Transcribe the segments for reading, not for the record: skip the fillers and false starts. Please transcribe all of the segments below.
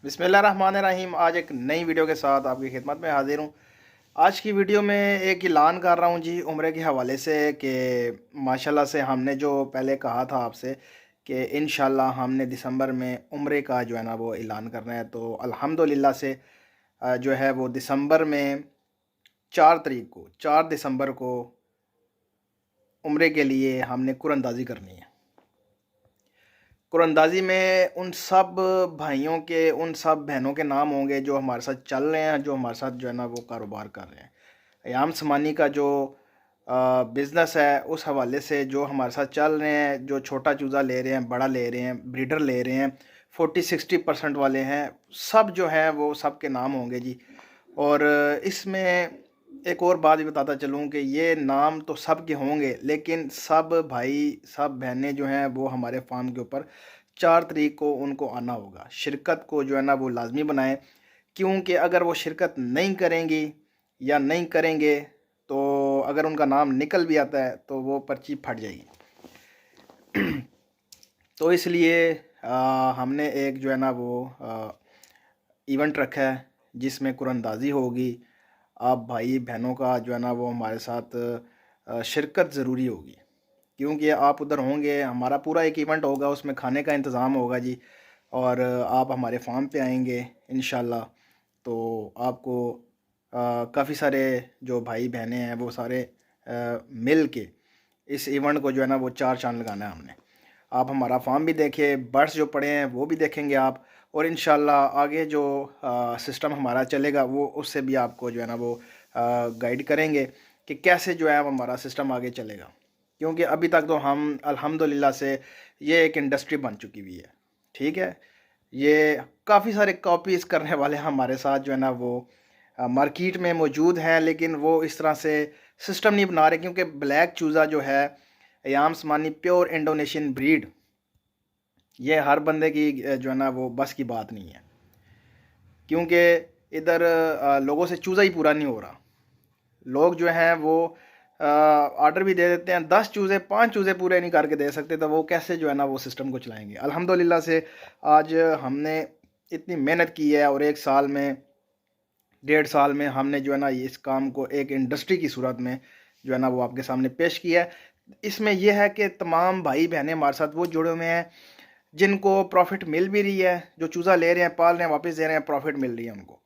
बिस्मिल्लाहिर्रहमानिर्रहीम। आज एक नई वीडियो के साथ आपकी खिदमत में हाजिर हूँ। आज की वीडियो में एक ऐलान कर रहा हूँ जी, उम्रे के हवाले से कि माशाल्लाह से हमने जो पहले कहा था आपसे कि इंशाल्लाह हमने दिसंबर में उम्रे का जो है ना वो ऐलान करना है। तो अल्हम्दुलिल्लाह से जो है वो दिसंबर में 4 दिसंबर को उम्रे के लिए हमने कुरअंदाज़ी करनी है। कुरअंदाज़ी में उन सब भाइयों के, उन सब बहनों के नाम होंगे जो हमारे साथ चल रहे हैं, जो हमारे साथ जो है ना वो कारोबार कर रहे हैं। अयाम समानी का जो बिज़नेस है उस हवाले से जो हमारे साथ चल रहे हैं, जो छोटा चूज़ा ले रहे हैं, बड़ा ले रहे हैं, ब्रीडर ले रहे हैं, 40-60% वाले हैं, सब जो हैं वो सब के नाम होंगे जी। और इसमें एक और बात भी बताता चलूँ कि ये नाम तो सब के होंगे, लेकिन सब भाई, सब बहनें जो हैं वो हमारे फार्म के ऊपर 4 तारीख को उनको आना होगा। शिरकत को जो है ना वो लाजमी बनाएं, क्योंकि अगर वो शिरकत नहीं करेंगी या नहीं करेंगे तो अगर उनका नाम निकल भी आता है तो वो पर्ची फट जाएगी। तो इसलिए हमने एक जो है ना वो इवेंट रखा है जिसमें कुरअंदाज़ी होगी। आप भाई बहनों का जो है ना वो हमारे साथ शिरकत ज़रूरी होगी, क्योंकि आप उधर होंगे। हमारा पूरा एक इवेंट होगा, उसमें खाने का इंतज़ाम होगा जी। और आप हमारे फार्म पे आएंगे इंशाल्लाह, तो आपको काफ़ी सारे जो भाई बहनें हैं वो सारे मिल के इस इवेंट को जो है ना वो चार चांद लगाना है हमने। आप हमारा फार्म भी देखें, बर्ड्स जो पड़े हैं वो भी देखेंगे आप, और इंशाल्लाह आगे जो सिस्टम हमारा चलेगा वो उससे भी आपको जो है ना वो गाइड करेंगे कि कैसे जो है हमारा सिस्टम आगे चलेगा। क्योंकि अभी तक तो हम अल्हम्दुलिल्लाह से ये एक इंडस्ट्री बन चुकी हुई है, ठीक है। ये काफ़ी सारे कॉपीज़ करने वाले हमारे साथ जो है ना वो मार्केट में मौजूद हैं, लेकिन वो इस तरह से सिस्टम नहीं बना रहे, क्योंकि ब्लैक चूज़ा जो है अयाम समानी प्योर इंडोनेशियन ब्रीड, ये हर बंदे की जो है ना वो बस की बात नहीं है। क्योंकि इधर लोगों से चूज़ा ही पूरा नहीं हो रहा। लोग जो हैं वो ऑर्डर भी दे देते हैं, 10 चूज़े 5 चूज़े पूरे नहीं करके दे सकते, तो वो कैसे जो है ना वो सिस्टम को चलाएंगे। अल्हम्दुलिल्लाह से आज हमने इतनी मेहनत की है, और 1 साल में 1.5 साल में हमने जो है ना इस काम को एक इंडस्ट्री की सूरत में जो है ना वो आपके सामने पेश किया है। इसमें यह है कि तमाम भाई बहनें हमारे साथ वो जुड़े हुए हैं जिनको प्रॉफिट मिल भी रही है, जो चूज़ा ले रहे हैं, पाल रहे हैं, वापस दे रहे हैं, प्रॉफिट मिल रही है उनको,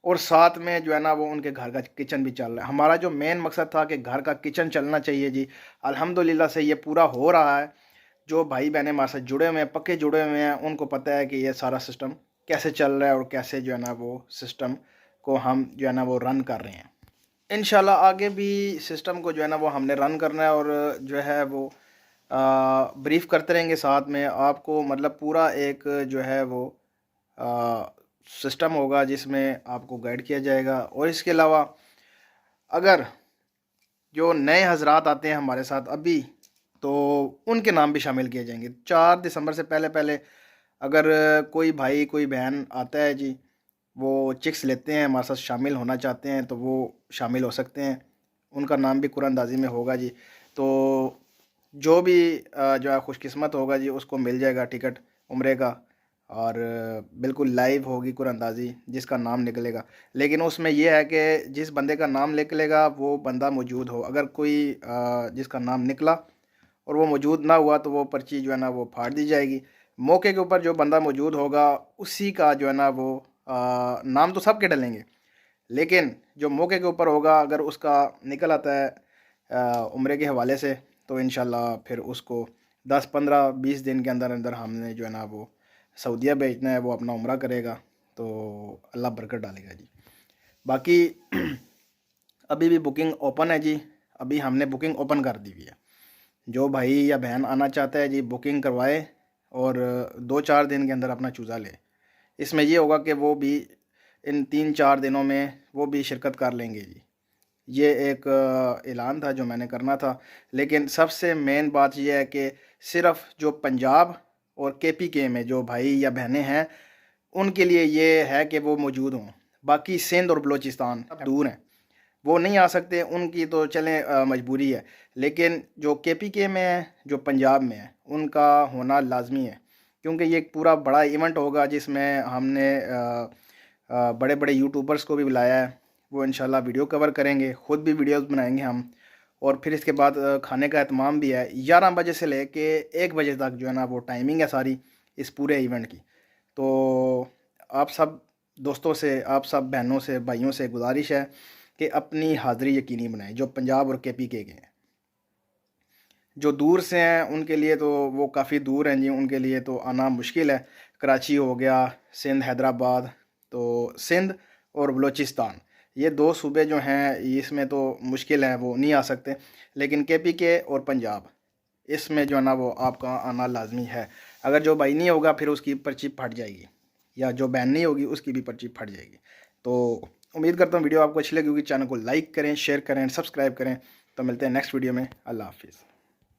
और साथ में जो है ना वो उनके घर का किचन भी चल रहा है। हमारा जो मेन मकसद था कि घर का किचन चलना चाहिए जी, अल्हम्दुलिल्लाह से ये पूरा हो रहा है। जो भाई बहनें हमारे साथ जुड़े हुए हैं, पक्के जुड़े हुए हैं, उनको पता है कि ये सारा सिस्टम कैसे चल रहा है और कैसे जो है ना वो सिस्टम को हम जो है ना वो रन कर रहे हैं। इंशाल्लाह आगे भी सिस्टम को जो है ना वो हमने रन करना है, और जो है वो ब्रीफ करते रहेंगे साथ में आपको। मतलब पूरा एक जो है वो सिस्टम होगा जिसमें आपको गाइड किया जाएगा। और इसके अलावा अगर जो नए हजरात आते हैं हमारे साथ अभी, तो उनके नाम भी शामिल किए जाएंगे। 4 दिसंबर से पहले पहले अगर कोई भाई कोई बहन आता है जी, वो चिक्स लेते हैं, हमारे साथ शामिल होना चाहते हैं, तो वो शामिल हो सकते हैं। उनका नाम भी कुरानदाजी में होगा जी। तो जो भी जो है खुशकिस्मत होगा जी, उसको मिल जाएगा टिकट उम्रे का, और बिल्कुल लाइव होगी कुरानदाजी जिसका नाम निकलेगा। लेकिन उसमें यह है कि जिस बंदे का नाम निकलेगा वो बंदा मौजूद हो। अगर कोई जिसका नाम निकला और वो मौजूद ना हुआ तो वो पर्ची जो है ना वो फाड़ दी जाएगी। मौके के ऊपर जो बंदा मौजूद होगा उसी का जो है ना वो नाम तो सबके डलेंगे, लेकिन जो मौके के ऊपर होगा अगर उसका निकल आता है उम्रे के हवाले से, तो इंशाल्लाह फिर उसको 10-15-20 दिन के अंदर अंदर हमने जो है ना वो सऊदीया भेजना है, वो अपना उम्रा करेगा, तो अल्लाह बरकत डालेगा जी। बाकी अभी भी बुकिंग ओपन है जी, अभी हमने बुकिंग ओपन कर दी हुई है। जो भाई या बहन आना चाहता है जी, बुकिंग करवाए और 2-4 दिन के अंदर अपना चूज़ा ले। इसमें ये होगा कि वो भी इन 3-4 दिनों में वो भी शिरकत कर लेंगे जी। ये एक ऐलान था जो मैंने करना था। लेकिन सबसे मेन बात यह है कि सिर्फ़ जो पंजाब और केपीके में जो भाई या बहनें हैं उनके लिए ये है कि वो मौजूद हों। बाकी सिंध और बलूचिस्तान दूर हैं, वो नहीं आ सकते, उनकी तो चलें मजबूरी है। लेकिन जो केपीके में है, जो पंजाब में है, उनका होना लाजमी है, क्योंकि ये एक पूरा बड़ा इवेंट होगा जिसमें हमने बड़े बड़े यूट्यूबर्स को भी बुलाया है। वो इंशाल्लाह वीडियो कवर करेंगे, ख़ुद भी वीडियोस बनाएंगे हम। और फिर इसके बाद खाने का एहतमाम भी है। 11 बजे से लेके 1 बजे तक जो है ना वो टाइमिंग है सारी इस पूरे इवेंट की। तो आप सब दोस्तों से, आप सब बहनों से, भाइयों से गुजारिश है कि अपनी हाज़िरी यकीनी बनाएं, जो पंजाब और KPK के हैं। जो दूर से हैं उनके लिए तो वो काफ़ी दूर हैं जी, उनके लिए तो आना मुश्किल है। कराची हो गया, सिंध, हैदराबाद, तो सिंध और बलूचिस्तान, ये 2 सूबे जो हैं इसमें तो मुश्किल है, वो नहीं आ सकते। लेकिन KPK और पंजाब, इसमें जो है ना वो आपका आना लाजमी है। अगर जो भाई नहीं होगा फिर उसकी पर्ची फट जाएगी, या जो बहन नहीं होगी उसकी भी पर्ची फट जाएगी। तो उम्मीद करता हूँ वीडियो आपको अच्छी लगी होगी। चैनल को लाइक करें, शेयर करें, सब्सक्राइब करें। तो मिलते हैं नेक्स्ट वीडियो में। अल्लाह हाफिज़।